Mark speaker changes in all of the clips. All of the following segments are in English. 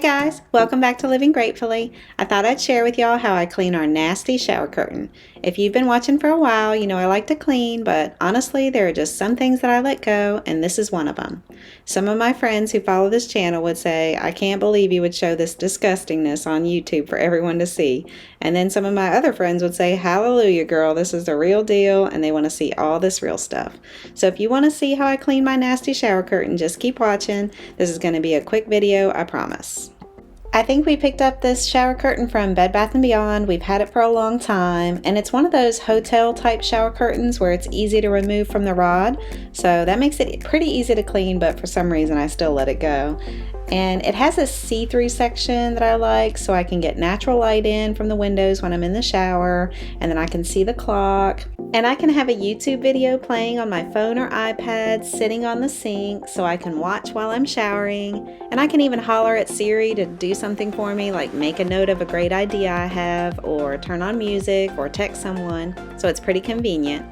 Speaker 1: guys, welcome back to Living Gratefully. I thought I'd share with y'all how I clean our nasty shower curtain. If you've been watching for a while, you know I like to clean, but honestly there are just some things that I let go, and this is one of them. Some of my friends who follow this channel would say, I can't believe you would show this disgustingness on YouTube for everyone to see. And then some of my other friends would say, hallelujah girl, this is the real deal, and they want to see all this real stuff. So if you want to see how I clean my nasty shower curtain, just keep watching. This is going to be a quick video, I promise. I think we picked up this shower curtain from Bed Bath & Beyond. We've had it for a long time, and it's one of those hotel type shower curtains where it's easy to remove from the rod, so that makes it pretty easy to clean, but for some reason I still let it go. And it has a see-through section that I like, so I can get natural light in from the windows when I'm in the shower, and then I can see the clock. And I can have a YouTube video playing on my phone or iPad sitting on the sink so I can watch while I'm showering. And I can even holler at Siri to do something for me, like make a note of a great idea I have, or turn on music, or text someone. So it's pretty convenient.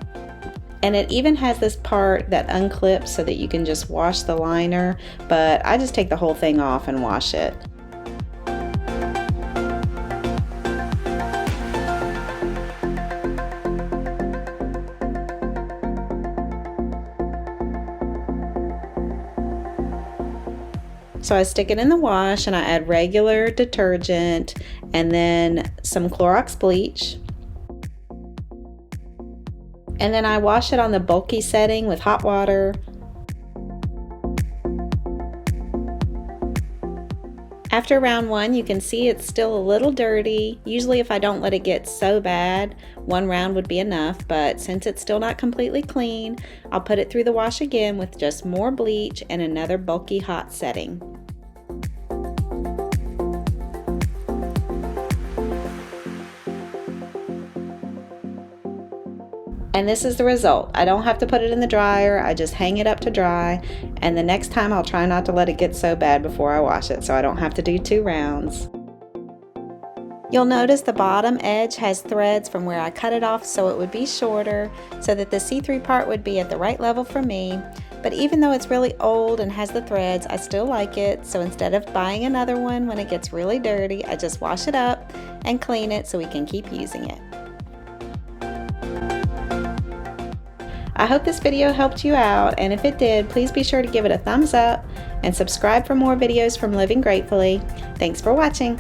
Speaker 1: And it even has this part that unclips so that you can just wash the liner, but I just take the whole thing off and wash it. So I stick it in the wash and I add regular detergent and then some Clorox bleach. And then I wash it on the bulky setting with hot water. After round one, you can see it's still a little dirty. Usually if I don't let it get so bad, one round would be enough, but since it's still not completely clean, I'll put it through the wash again with just more bleach and another bulky hot setting. And this is the result. I don't have to put it in the dryer, I just hang it up to dry, and the next time I'll try not to let it get so bad before I wash it so I don't have to do 2 rounds. You'll notice the bottom edge has threads from where I cut it off so it would be shorter, so that the see-through part would be at the right level for me. But even though it's really old and has the threads, I still like it, so instead of buying another one when it gets really dirty, I just wash it up and clean it so we can keep using it. I hope this video helped you out, and if it did, please be sure to give it a thumbs up and subscribe for more videos from Living Gratefully. Thanks for watching.